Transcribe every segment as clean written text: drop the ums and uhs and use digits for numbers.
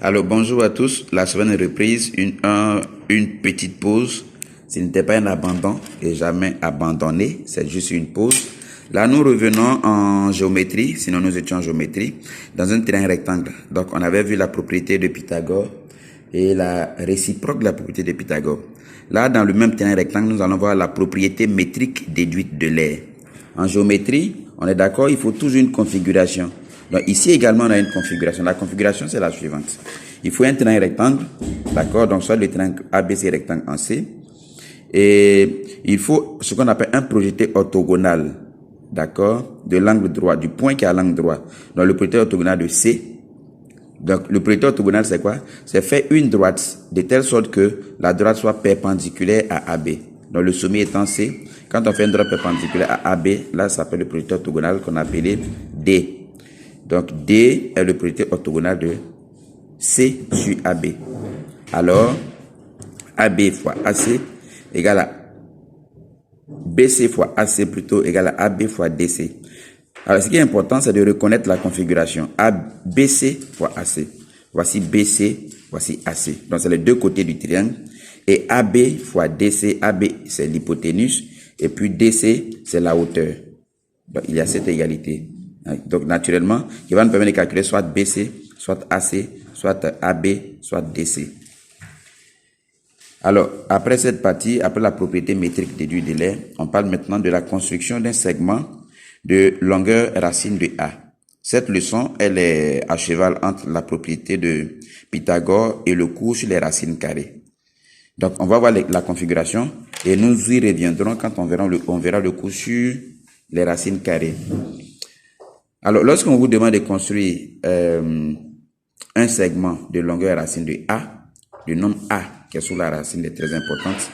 Alors bonjour à tous, la semaine est reprise, une petite pause. Ce n'était pas un abandon et jamais abandonné, c'est juste une pause. Là nous revenons en géométrie, sinon nous étions en géométrie, dans un terrain rectangle. Donc on avait vu la propriété de Pythagore et la réciproque de la propriété de Pythagore. Là dans le même terrain rectangle, nous allons voir la propriété métrique déduite de l'aire. En géométrie, on est d'accord, il faut toujours une configuration. Donc ici également on a une configuration. La configuration c'est la suivante. Il faut un triangle rectangle, d'accord, donc soit le triangle ABC rectangle en C. Et il faut ce qu'on appelle un projeté orthogonal, d'accord, de l'angle droit, du point qui a l'angle droit. Donc le projeté orthogonal de C. Donc le projeté orthogonal c'est quoi? C'est faire une droite de telle sorte que la droite soit perpendiculaire à AB. Donc le sommet étant C. Quand on fait une droite perpendiculaire à AB, là ça s'appelle le projeté orthogonal qu'on appelait D. Donc D est le projeté orthogonal de C sur AB. Alors, AB fois AC égale à BC fois AC plutôt égale à AB fois DC. Alors, ce qui est important, c'est de reconnaître la configuration. ABC fois AC. Voici BC, voici AC. Donc, c'est les deux côtés du triangle. Et AB fois DC. AB, c'est l'hypoténuse. Et puis DC, c'est la hauteur. Donc, il y a cette égalité. Donc, naturellement, qui va nous permettre de calculer soit BC, soit AC, soit AB, soit DC. Alors, après cette partie, après la propriété métrique déduite de l'aire, on parle maintenant de la construction d'un segment de longueur racine de A. Cette leçon, elle est à cheval entre la propriété de Pythagore et le cours sur les racines carrées. Donc, on va voir la configuration et nous y reviendrons quand on verra le cours sur les racines carrées. Alors, lorsqu'on vous demande de construire un segment de longueur racine de A, le nombre A qui est sous la racine est très importante,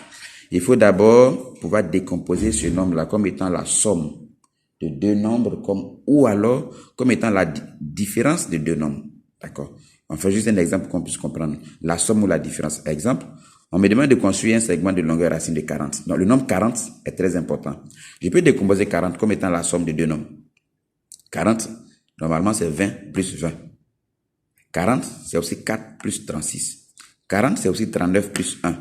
il faut d'abord pouvoir décomposer ce nombre-là comme étant la somme de deux nombres ou alors comme étant la différence de deux nombres. D'accord? On fait juste un exemple pour qu'on puisse comprendre la somme ou la différence. Exemple, on me demande de construire un segment de longueur racine de 40. Donc, le nombre 40 est très important. Je peux décomposer 40 comme étant la somme de deux nombres. 40, normalement, c'est 20 plus 20. 40, c'est aussi 4 plus 36. 40, c'est aussi 39 plus 1.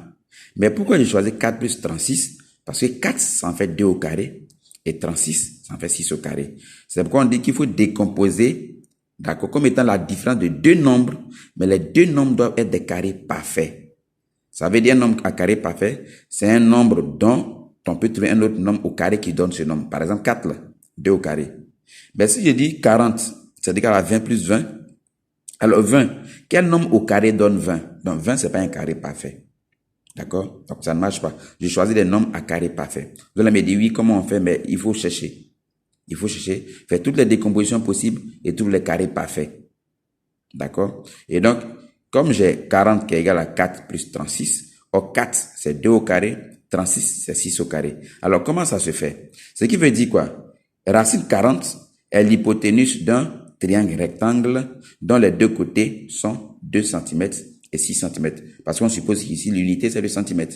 Mais pourquoi j'ai choisi 4 plus 36? Parce que 4, ça en fait 2 au carré. Et 36, ça en fait 6 au carré. C'est pourquoi on dit qu'il faut décomposer, d'accord, comme étant la différence de deux nombres. Mais les deux nombres doivent être des carrés parfaits. Ça veut dire un nombre à carré parfait, c'est un nombre dont on peut trouver un autre nombre au carré qui donne ce nombre. Par exemple, 4, là, 2 au carré. Mais si je dis 40, c'est égal à 20 plus 20. Alors 20, quel nombre au carré donne 20? Donc 20, c'est pas un carré parfait. D'accord? Donc ça ne marche pas. Je choisis des nombres à carré parfait. Vous allez me dire, oui, comment on fait? Mais il faut chercher. Il faut chercher, faire toutes les décompositions possibles et tous les carrés parfaits. D'accord? Et donc, comme j'ai 40 qui est égal à 4 plus 36, or 4, c'est 2 au carré, 36, c'est 6 au carré. Alors, comment ça se fait? Ce qui veut dire quoi? Racine 40 est l'hypoténuse d'un triangle rectangle dont les deux côtés sont 2 cm et 6 cm. Parce qu'on suppose qu'ici, l'unité, c'est le centimètre.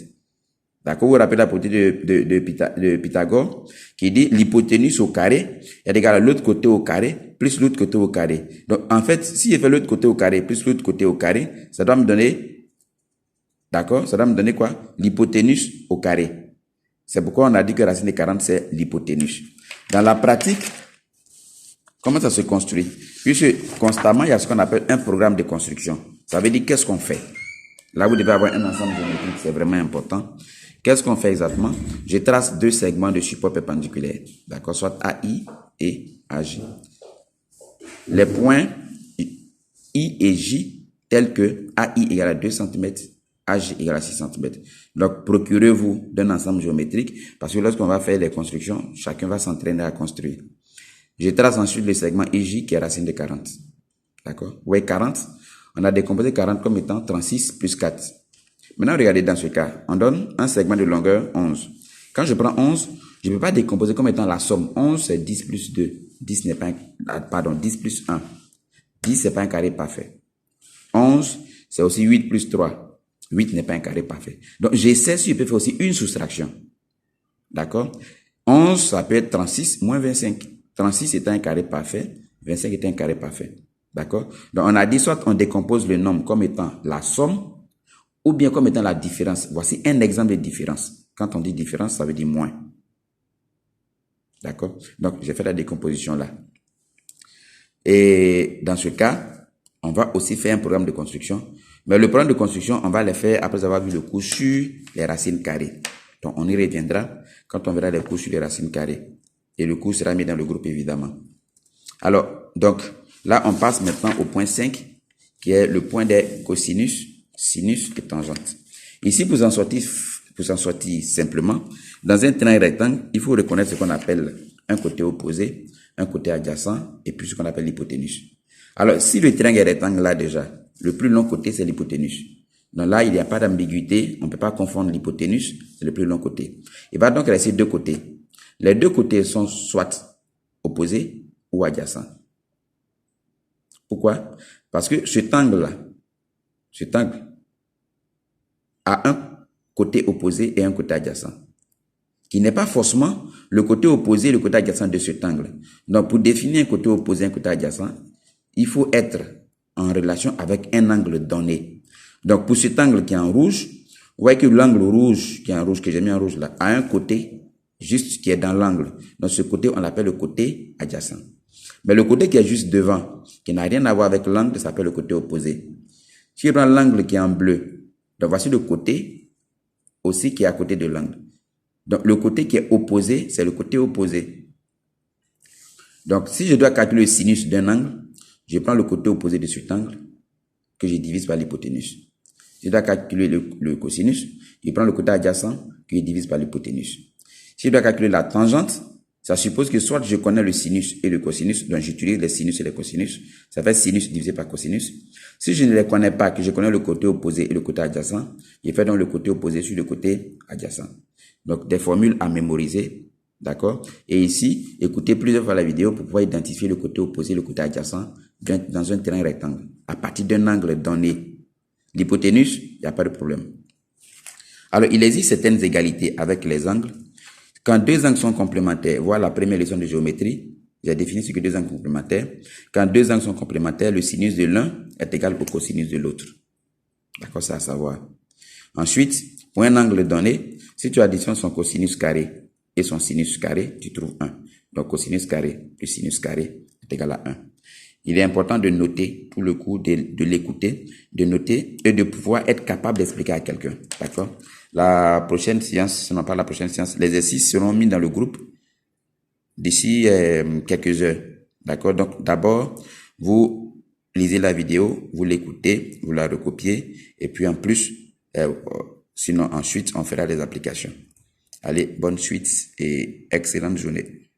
D'accord? Vous vous rappelez la propriété de Pythagore qui dit l'hypoténuse au carré est égale à l'autre côté au carré plus l'autre côté au carré. Donc, en fait, si je fais l'autre côté au carré plus l'autre côté au carré, ça doit me donner, d'accord? Ça doit me donner quoi? L'hypoténuse au carré. C'est pourquoi on a dit que racine de 40, c'est l'hypoténuse. Dans la pratique, comment ça se construit? Puisque constamment, il y a ce qu'on appelle un programme de construction. Ça veut dire qu'est-ce qu'on fait? Là, vous devez avoir un ensemble géométrique, c'est vraiment important. Qu'est-ce qu'on fait exactement? Je trace deux segments de support perpendiculaires, d'accord, soit AI et AJ. Les points I et J tels que AI égale à 2 cm, AJ égale à 6 cm. Donc, procurez-vous d'un ensemble géométrique parce que lorsqu'on va faire les constructions, chacun va s'entraîner à construire. Je trace ensuite le segment IJ qui est racine de 40. D'accord? Oui, 40. On a décomposé 40 comme étant 36 plus 4. Maintenant, regardez dans ce cas. On donne un segment de longueur 11. Quand je prends 11, je ne peux pas décomposer comme étant la somme. 11, c'est 10 plus 2. 10 n'est pas un, 10 plus 1. 10, c'est pas un carré parfait. 11, c'est aussi 8 plus 3. 8 n'est pas un carré parfait. Donc, j'essaie si je peux faire aussi une soustraction. D'accord? 11, ça peut être 36 moins 25. 36 est un carré parfait. 25 est un carré parfait. D'accord? Donc, on a dit soit on décompose le nombre comme étant la somme ou bien comme étant la différence. Voici un exemple de différence. Quand on dit différence, ça veut dire moins. D'accord? Donc, j'ai fait la décomposition là. Et dans ce cas, on va aussi faire un programme de construction. Mais le programme de construction, on va le faire après avoir vu le cours sur les racines carrées. Donc, on y reviendra quand on verra les cours sur les racines carrées. Et le cours sera mis dans le groupe, évidemment. Alors, donc, là, on passe maintenant au point 5, qui est le point des cosinus, sinus et tangentes. Ici, pour en sortir simplement, dans un triangle rectangle, il faut reconnaître ce qu'on appelle un côté opposé, un côté adjacent, et puis ce qu'on appelle l'hypoténuse. Alors, si le triangle est rectangle là déjà, le plus long côté, c'est l'hypoténuse. Donc là, il n'y a pas d'ambiguïté, on ne peut pas confondre l'hypoténuse, c'est le plus long côté. Il va donc rester deux côtés. Les deux côtés sont soit opposés ou adjacents. Pourquoi? Parce que cet angle-là, cet angle a un côté opposé et un côté adjacent, qui n'est pas forcément le côté opposé et le côté adjacent de cet angle. Donc, pour définir un côté opposé et un côté adjacent, il faut être en relation avec un angle donné. Donc, pour cet angle qui est en rouge, vous voyez que l'angle rouge, qui est en rouge, que j'ai mis en rouge là, a un côté juste qui est dans l'angle. Donc, ce côté, on l'appelle le côté adjacent. Mais le côté qui est juste devant, qui n'a rien à voir avec l'angle, ça s'appelle le côté opposé. Si je prends l'angle qui est en bleu, donc voici le côté aussi qui est à côté de l'angle. Donc, le côté qui est opposé, c'est le côté opposé. Donc, si je dois calculer le sinus d'un angle, je prends le côté opposé de cet angle que je divise par l'hypoténuse. Si je dois calculer le cosinus, je prends le côté adjacent que je divise par l'hypoténuse. Si je dois calculer la tangente, ça suppose que soit je connais le sinus et le cosinus, donc j'utilise les sinus et les cosinus. Ça fait sinus divisé par cosinus. Si je ne les connais pas, que je connais le côté opposé et le côté adjacent, je fais donc le côté opposé sur le côté adjacent. Donc, des formules à mémoriser, d'accord? Et ici, écoutez plusieurs fois la vidéo pour pouvoir identifier le côté opposé et le côté adjacent dans un terrain rectangle, à partir d'un angle donné. L'hypoténuse, il n'y a pas de problème. Alors, il existe certaines égalités avec les angles. Quand deux angles sont complémentaires, voilà la première leçon de géométrie, j'ai défini ce que deux angles complémentaires. Quand deux angles sont complémentaires, le sinus de l'un est égal au cosinus de l'autre. D'accord, c'est à savoir. Ensuite, pour un angle donné, si tu additionnes son cosinus carré et son sinus carré, tu trouves 1. Donc, cosinus carré plus sinus carré est égal à 1. Il est important de noter, pour le coup, de l'écouter, de noter et de pouvoir être capable d'expliquer à quelqu'un. D'accord? La prochaine séance, ce n'est pas la prochaine séance, les exercices seront mis dans le groupe d'ici quelques heures. D'accord? Donc, d'abord, vous lisez la vidéo, vous l'écoutez, vous la recopiez, et puis en plus, sinon ensuite, on fera des applications. Allez, bonne suite et excellente journée.